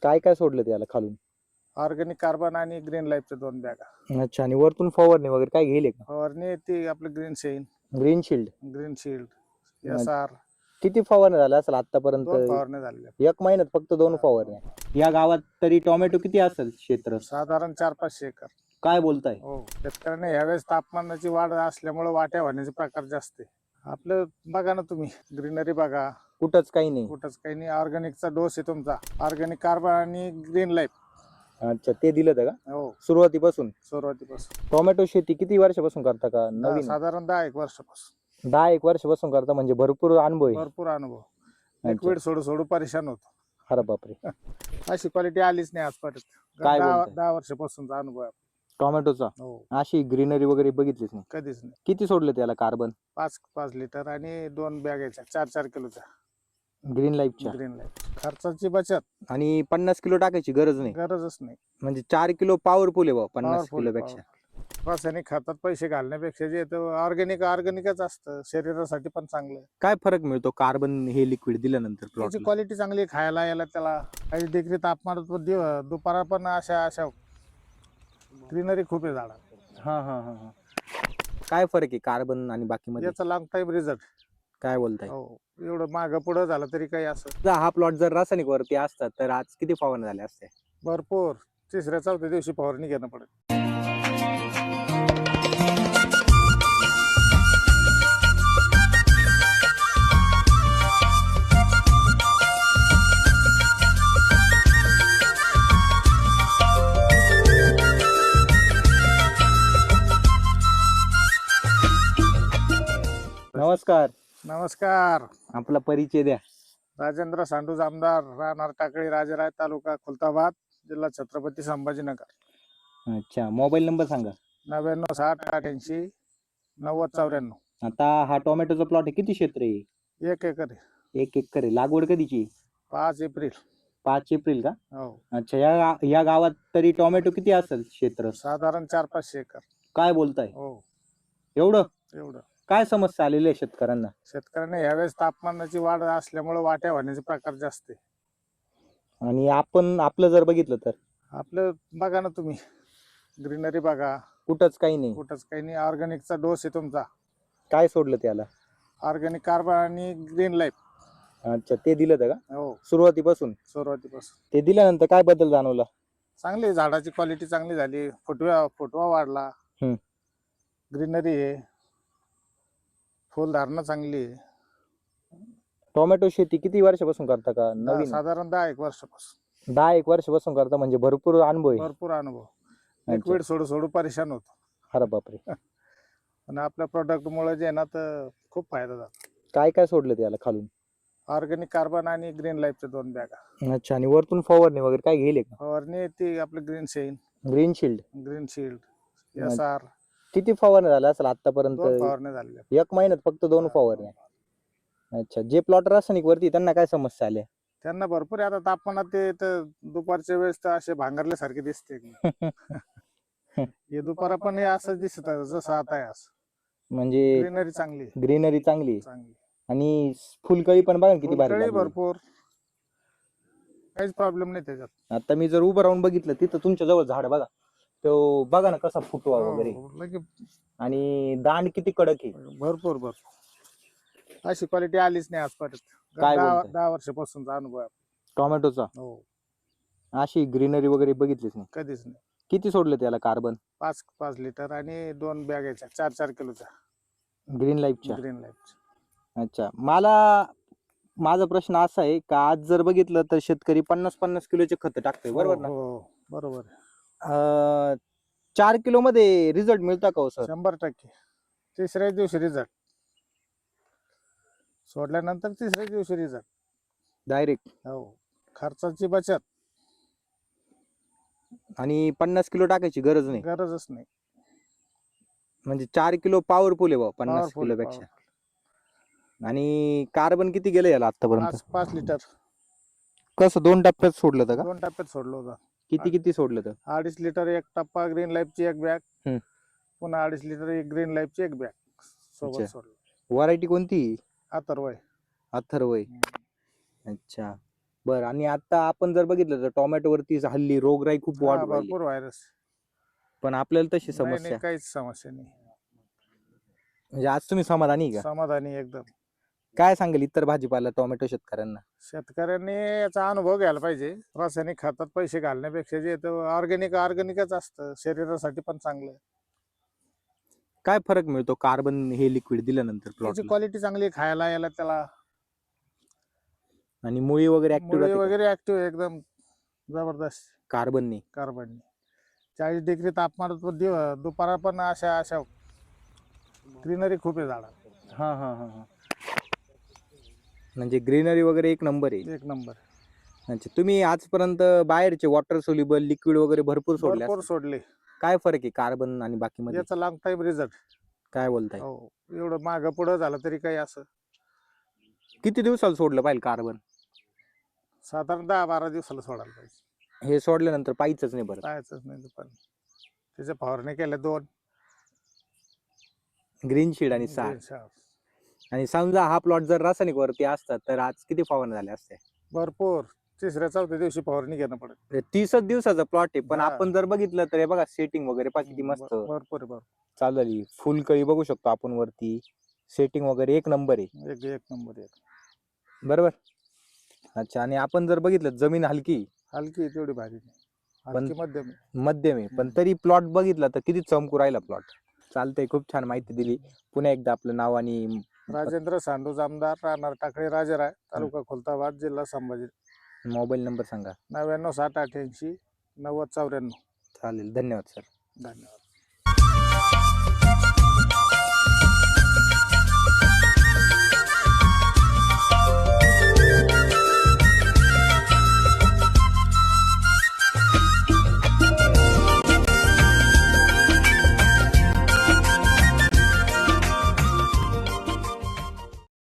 काय काय सोडलं त्याला खालून? ऑर्गॅनिक कार्बन आणि ग्रीन लाईफच्या 2 बॅगा. अच्छा. आणि वरतून फवारणी वगैरे काय घेले का? फवारणी ती आपलं ग्रीन शेन, green shield. Green shield, SR. किती फवारणी झाल्या असेल आतापर्यंत? 2 फवारण्या झालेल्या. 1 महिन्यात फक्त 2 फवारण्या. या गावात तरी टोमॅटो किती असेल क्षेत्र? साधारण 400-500 एकर. काय बोलताय? हो. शेतकऱ्यांना यावेळेस तापमानाची वाढ असल्यामुळे वाट्या होण्याचे प्रकार जास्त आहे. आपलं बघा ना तुम्ही, ग्रीनरी बघा, कुठंच काही नाही. कुठंच काही नाही. ऑर्गॅनिकचा डोस आहे तुमचा, ऑर्गॅनिक कार्बन आणि ग्रीन लाईफ. अच्छा, ते दिलं होतं का हो, सुरुवातीपासून? सुरुवातीपासून. टोमॅटो शेती किती वर्षापासून करता का नवीन? साधारण 10-1 वर्षापासून. 10-1 वर्षापासून करता म्हणजे भरपूर अनुभव आहे. भरपूर अनुभव. लिक्विड सोडू परेशान होतो. अरे बापरे. अशी क्वालिटी आलीच नाही आजपर्यंत. काय 10 बोलताय? 10 वर्षापासूनचा अनुभव आहे. टोमॅटोचा हो, अशी ग्रीनरी वगैरे बघितलीच नाही. कधीच नाही. किती सोडलं त्याला कार्बन? 5 लिटर आणि 2 बॅगेच्या 4-4 किलोच्या ग्रीन लाईफच्या. Green life. खर्चाची बचत. आणि 50 किलो टाकायची गरज नाही. गरजच नाही. म्हणजे 4 किलो पॉवरफुल आहे 50 Powerful, किलोपेक्षा. रासायनिक खतात पैसे घालण्यापेक्षा जे ऑर्गॅनिकच असतं, शरीरासाठी पण चांगलं. काय फरक मिळतो कार्बन हे लिक्विड दिल्यानंतर त्याची प्लॉटला? क्वालिटी चांगली आहे, खायला यायला त्याला काही डिग्री तापमानात दुपारा पण अशा ग्रीनरी खूप आहे झाडात. हा हा हा हा. काय फरक आहे कार्बन आणि बाकी मध्ये? याचा लॉंग टाइम रिझल्ट. काय बोलताय? हो, एवढं मागं पुढं झालं तरी काही असं. जर हा प्लॉट जर रासायनिक वरती असतात तर आज किती फवारणी झाले असते? भरपूर 3ऱ्या-4थ्या दिवशी फवारणी घेणं पडेल. नमस्कार. नमस्कार. आपला परिचय द्या. राजेंद्र सांडू जामदार, राहणार टाकळी, राजेराय, तालुका खुलताबाद, जिल्हा छत्रपती संभाजीनगर. अच्छा, मोबाईल नंबर सांगा. 9960-88-90-94. आता हा टोमॅटोचा प्लॉट आहे, किती क्षेत्र आहे? 1 एकर आहे. 1 एकर आहे. लागवड कधीची? 5 एप्रिल. 5 एप्रिल का? हो, अच्छा. या गावात तरी टोमॅटो किती असेल क्षेत्र? साधारण 400-500 एकर. काय बोलताय? हो, एवढं? एवढं. काय समस्या आलेली आहे शेतकऱ्यांना? शेतकऱ्यांना यावेळेस तापमानाची वाढ असल्यामुळे वाट्या होण्याचे प्रकार जास्त आहे. आणि आपण आपलं जर बघितलं तर आपलं बघा ना तुम्ही, ग्रीनरी बघा, कुठंच काही नाही. कुठंच काही नाही. ऑर्गॅनिकचा डोस आहे तुमचा, काय सोडलं त्याला? ऑर्गॅनिक कार्बन आणि ग्रीन लाईफ. अच्छा, ते दिलं होतं का हो, सुरुवातीपासून? सुरुवातीपासून. ते दिल्यानंतर काय बदल जाणवला? चांगली झाडाची क्वालिटी चांगली झाली, फुटवा वाढला, हम्म. ग्रीनरी आहे, फुलधारणा चांगली आहे. टोमॅटो शेती किती वर्षापासून करता का नवीन? साधारण 10-1 वर्षापासून. 10-1 वर्षापासून करता म्हणजे भरपूर अनुभव आहे. भरपूर अनुभव. लिक्विड सोडू परेशान होतो. अरे बापरे. आणि आपल्या प्रोडक्ट मुळे जे आहे ना, तर खूप फायदा झाला. काय काय सोडलं त्याला खालून? ऑर्गॅनिक कार्बन आणि ग्रीन लाईफच्या 2 बॅगा. अच्छा. आणि वरतून फवारणी वगैरे काय घेले का? फवारणी ती आपलं ग्रीन शेन, green shield. Green shield, SR. किती फवारणी झाल्या असेल आतापर्यंत? 2 फवारण्या झालेल्या. 1 महिन्यात फक्त 2 फवारण्या. अच्छा. जे प्लॉट रासायनिक वरती त्यांना काय समस्या आल्या? त्यांना भरपूर आहे. आता तापमानात ते तर दुपारच्या वेळेस तर असे भांगरल्यासारखे दिसते. हे दुपारा पण हे असं दिसत जसं आता आहे असं. म्हणजे ग्रीनरी चांगली आहे. ग्रीनरी चांगली आहे. चांगली. आणि फुलकळी पण बघा ना किती भारी फुलकळी लागली. भरपूर, काहीच प्रॉब्लेम नाही त्याच्यात. आता मी जर उभं राहून बघितलं तिथं तुमच्या जवळ झाड बघा, तो बघा ना कसा फुटवा वगैरे. हो, लगे आणि दांड किती कडक आहे. भरपूर. अशी क्वालिटी आलीच नाही आजपर्यंत. काय 10 बोलताय? 10 वर्षापासूनचा अनुभव आहे. टोमॅटोचा हो, अशी ग्रीनरी वगैरे बघितलीच नाही. कधीच नाही. किती सोडलं त्याला कार्बन? 5 लिटर आणि 2 बॅगेच्या 4-4 किलोच्या ग्रीन लाईफच्या. Green life. अच्छा. माझा प्रश्न असा आहे का आज जर बघितलं तर शेतकरी 50-50 किलोचे खत टाकतोय, बरोबर ना? हो, बरोबर. 4 किलो मध्ये रिझल्ट मिळता का हो सर? 100%. 3ऱ्या दिवशी रिझल्ट सोडल्यानंतर 3ऱ्या दिवशी रिझल्ट डायरेक्ट. हो. खर्चाची बचत. आणि 50 किलो टाकायची गरज नाही. गरजच नाही. म्हणजे 4 किलो पॉवरफुल आहे 50 Powerful, किलोपेक्षा. आणि कार्बन किती गेलं याला आतापर्यंत? 5 लिटर. कसं 2 टप्प्यात सोडलं होतं का? 2 टप्प्यात सोडलं होतं. किती सोडलं होतं? 2.5 लिटर 1 टप्पा ग्रीन लाईफची 1 बॅग, हम्म. पुन्हा 2.5 लिटर एक ग्रीन लाईफची 1 बॅग सोबत अच्छा. सोडलं. व्हरायटी कोणती? अथर्व. अथर्व. अच्छा. बरं, आणि आता आपण जर बघितलं तर टोमॅटोवरती हल्ली रोगराई खूप हा, वाढू राहिली, भरपूर व्हायरस. पण आपल्याला तशी नाही समस्या नाही, काहीच समस्या नाही. म्हणजे आज तुम्ही समाधानी आहे का? समाधानी एकदम. काय सांगेल इतर भाजीपाला टोमॅटो शेतकऱ्यांना? शेतकऱ्यांनी याचा अनुभव घ्यायला पाहिजे. रासायनिक खतात पैसे घालण्यापेक्षा जे ऑर्गॅनिकच असतं, शरीरासाठी पण चांगलं आहे. काय फरक मिळतो कार्बन हे लिक्विड दिल्यानंतर त्याची प्लॉटला? क्वालिटी चांगली आहे, खायला यायला त्याला. आणि मुळी वगैरे ऍक्टिव्ह मुळे राहते का वगैरे ऍक्टिव्ह एकदम जबरदस्त. कार्बननी? कार्बन 40 डिग्री तापमानात पण दुपारा पण अशा अशा ग्रीनरी खूप आहे झाडात. हा हा हा हा. म्हणजे ग्रीनरी वगैरे एक नंबर आहे. एक नंबर. अच्छा, तुम्ही आजपर्यंत बाहेरचे वॉटर सोल्युबल लिक्विड वगैरे भरपूर सोडले भरपूर असतील. सोडले. काय फरक आहे कार्बन आणि बाकी मध्ये? याचा लॉंग टाइम रिझल्ट. काय बोलताय? हो, एवढं मागं पुढं झालं तरी काही असं किती दिवसाला सोडलं पाहिजे कार्बन? साधारण 10-12 दिवसाला सोडायला पाहिजे. हे सोडल्यानंतर पाहिजेच नाही परत? पाहायचंच नाही दुपारी. त्याच्या फवारणी केल्या 2 ग्रीन शीड आणि सार. आणि समजा हा प्लॉट जर रासायनिक वरती असतात तर आज किती फवारणी झाल्या असत्या? भरपूर. 3ऱ्या-4थ्या दिवशी फवारणी घेणं पडेल. 30च दिवसाचा प्लॉट आहे, पण हा. आपण जर बघितलं तर हे बघा सेटिंग वगैरे पहा किती मस्त भरपूर आहे, भरपूर. चालू झाली. फुलकळी बघू शकतो आपण वरती, सेटिंग वगैरे एक नंबर आहे. एक नंबर आहे. बरोबर. अच्छा, आणि आपण जर बघितलं जमीन हलकी हलकी तेवढी भारी नाही. पण हलकी मध्यम आहे. मध्यम आहे, पण तरी प्लॉट बघितला तर किती चमकू राहिला प्लॉट. चालतंय, खूप छान माहिती दिली. पुन्हा एकदा आपलं नाव आणि राजेंद्र सांडू, आमदार, राहणार टाकळी, राजाराय, तालुका खुलताबाद, जिल्हा संभाजी. मोबाईल नंबर सांगा. 99 60 88 90 94. चालेल, धन्यवाद सर. धन्यवाद.